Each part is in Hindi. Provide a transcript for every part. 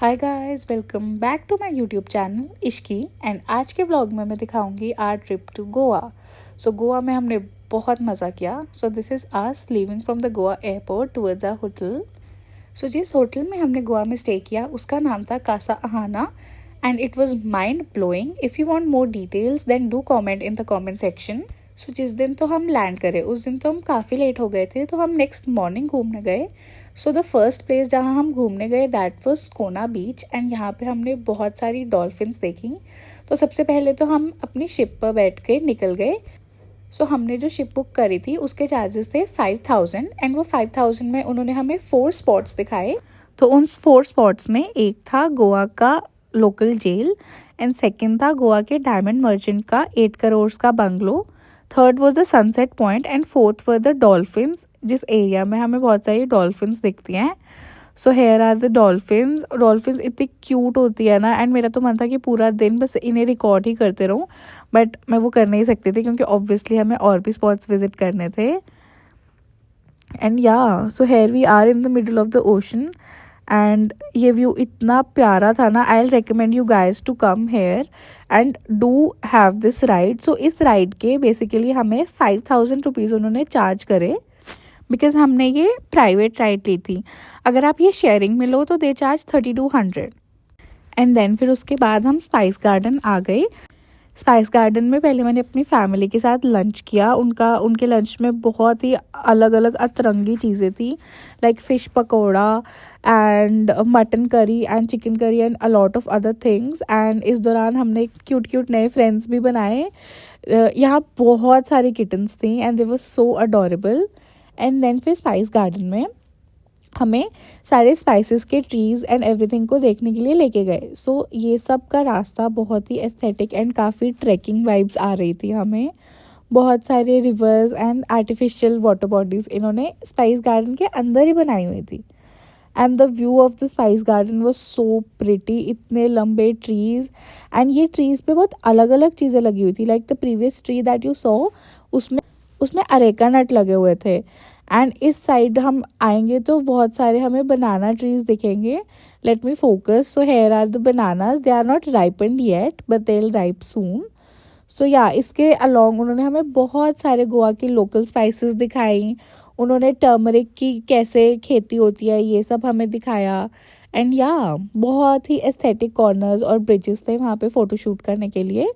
Hi guys, welcome back to my YouTube channel Ishqi. And आज के व्लॉग में मैं दिखाऊंगी our trip to Goa. So Goa में हमने बहुत मज़ा किया। So this is us leaving from the Goa airport towards our hotel. So जिस होटल में हमने गोवा में स्टे किया उसका नाम था Casa Ahana and it was mind blowing. If you want more details then do comment in the comment section. So जिस दिन तो हम लैंड करे उस दिन तो हम काफ़ी लेट हो गए थे, तो हम नेक्स्ट मॉर्निंग घूमने गए। सो द फर्स्ट प्लेस जहाँ हम घूमने गए दैट वाज कोना बीच एंड यहाँ पे हमने बहुत सारी डॉल्फिन्स देखी। तो सबसे पहले तो हम अपनी शिप पर बैठ के निकल गए। सो हमने जो शिप बुक करी थी उसके चार्जेस थे 5000 एंड वो 5000 में उन्होंने हमें 4 स्पॉट्स दिखाए। तो उन 4 स्पॉट्स में एक था गोवा का लोकल जेल एंड सेकंड था गोवा के डायमंड मर्चेंट का 8 करोड़ का bungalow. Third was the sunset point and fourth were the dolphins, जिस एरिया में हमें बहुत सारी डॉल्फिन्स दिखती हैं। So here are the dolphins. Dolphins इतनी क्यूट होती है ना, एंड मेरा तो मन था कि पूरा दिन बस इन्हें रिकॉर्ड ही करते रहूँ, बट मैं वो कर नहीं सकती थी क्योंकि ऑब्वियसली हमें और भी स्पॉट्स विजिट करने थे। And yeah so here we are in the middle of the ocean and ये व्यू इतना प्यारा था ना। I will recommend you guys to come here and do have this ride. So इस राइड के बेसिकली हमें 5000 रुपीज़ उन्होंने चार्ज करे, बिकॉज हमने ये प्राइवेट राइड ली थी। अगर आप ये शेयरिंग में लो तो दे चार्ज 3200। एंड देन फिर उसके बाद हम स्पाइस गार्डन आ गए। स्पाइस गार्डन में पहले मैंने अपनी फैमिली के साथ लंच किया। उनके लंच में बहुत ही अलग अलग अतरंगी चीज़ें थी, like fish pakora and mutton curry and chicken curry and a lot of other things. And इस दौरान हमने क्यूट क्यूट नए फ्रेंड्स भी बनाए। यहाँ बहुत सारी किटन्स थी and they were so adorable. And then फिर स्पाइस गार्डन में हमें सारे स्पाइसेस के ट्रीज़ एंड एवरीथिंग को देखने के लिए लेके गए। सो ये सब का रास्ता बहुत ही एस्थेटिक एंड काफ़ी ट्रैकिंग वाइब्स आ रही थी हमें। बहुत सारे reverse and artificial water bodies इन्होंने स्पाइस गार्डन के अंदर ही बनाई हुई थी। And the view of the spice garden was so pretty. इतने लंबे ट्रीज़ एंड ये ट्रीज़ पे बहुत अलग अलग चीज़ें लगी हुई थी, like the previous tree that you saw उसमें उसमें अरेका नट लगे हुए थे। एंड इस साइड हम आएंगे तो बहुत सारे हमें बनाना ट्रीज दिखेंगे। Let me focus. So here are the bananas, they are not ripened yet but they will ripe soon. So yeah इसके अलॉन्ग उन्होंने हमें बहुत सारे गोवा की लोकल स्पाइसेस दिखाई। उन्होंने टर्मरिक की कैसे खेती होती है ये सब हमें दिखाया। एंड या बहुत ही एस्थेटिक कॉर्नर्स और ब्रिजेस थे वहाँ पे फ़ोटोशूट करने के लिए,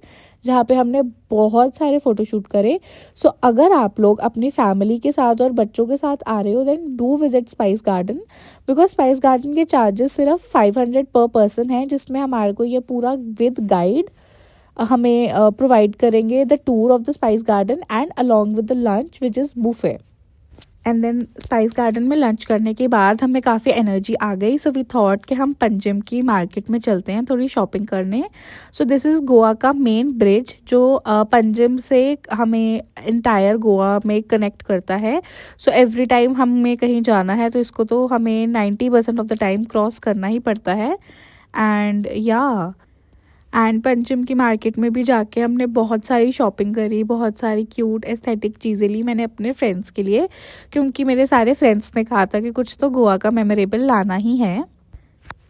जहाँ पे हमने बहुत सारे फ़ोटोशूट करे। सो अगर आप लोग अपनी फैमिली के साथ और बच्चों के साथ आ रहे हो then do visit spice garden, because spice garden के चार्जेस सिर्फ 500 पर पर्सन है, जिसमें हमारे को ये पूरा विद गाइड हमें प्रोवाइड करेंगे the tour of the spice garden and along with the lunch which is buffet. And then spice garden में लंच करने के बाद हमें काफ़ी एनर्जी आ गई। सो वी थॉट कि हम पंजिम की मार्केट में चलते हैं थोड़ी शॉपिंग करने। सो दिस इज़ गोवा का मेन ब्रिज जो पंजिम से हमें इंटायर गोवा में कनेक्ट करता है। सो एवरी टाइम हमें कहीं जाना है तो इसको तो हमें 90% ऑफ द टाइम क्रॉस करना ही पड़ता है। एंड या एंड पंचम की मार्केट में भी जाके हमने बहुत सारी शॉपिंग करी, बहुत सारी क्यूट एस्थेटिक चीज़ें ली मैंने अपने फ्रेंड्स के लिए, क्योंकि मेरे सारे फ्रेंड्स ने कहा था कि कुछ तो गोवा का मेमोरेबल लाना ही है।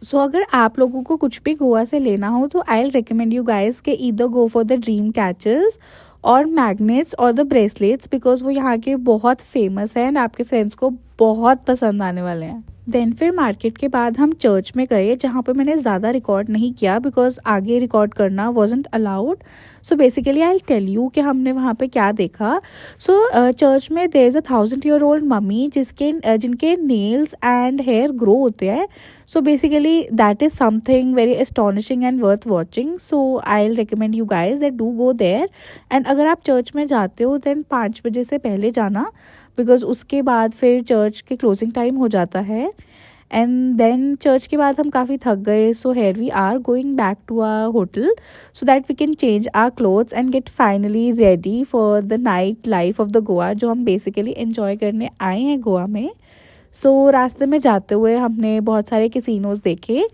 सो अगर आप लोगों को कुछ भी गोवा से लेना हो तो I will recommend you guys के either go for the dream catchers और मैग्नेट्स और द ब्रेसलेट्स, बिकॉज वो यहाँ के बहुत फेमस है एंड आपके फ्रेंड्स को बहुत पसंद आने वाले हैं। देन फिर मार्केट के बाद हम चर्च में गए, जहाँ पे मैंने ज़्यादा रिकॉर्ड नहीं किया बिकॉज आगे रिकॉर्ड करना wasn't allowed. So basically I tell you कि हमने वहाँ पे क्या देखा। सो चर्च में देयर इज़ 1000-year-old मम्मी जिनके नेल्स एंड हेयर ग्रो होते हैं। So basically that is something very astonishing and worth watching. So I will recommend you guys that do go there. And अगर आप चर्च में जाते हो देन 5 बजे से पहले जाना, बिकॉज उसके बाद फिर चर्च के क्लोजिंग टाइम हो जाता है। एंड देन चर्च के बाद हम काफ़ी थक गए। So here we are going back to our hotel so that we can change our clothes and get finally ready for the night life of the Goa, जो हम बेसिकली एंजॉय करने आए हैं गोवा में। सो रास्ते में जाते हुए हमने बहुत सारे कैसीनोज देखे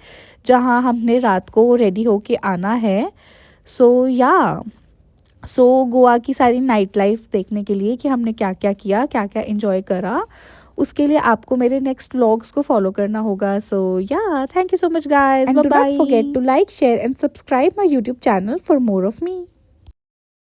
जहाँ हमने रात को रेडी होके आना है। सो या गोवा की सारी नाइट लाइफ देखने के लिए कि हमने क्या क्या किया, क्या क्या एंजॉय करा, उसके लिए आपको मेरे नेक्स्ट व्लॉग्स को फॉलो करना होगा. So yeah, thank you so much guys. And do not forget to like, share and subscribe my YouTube channel for more of me.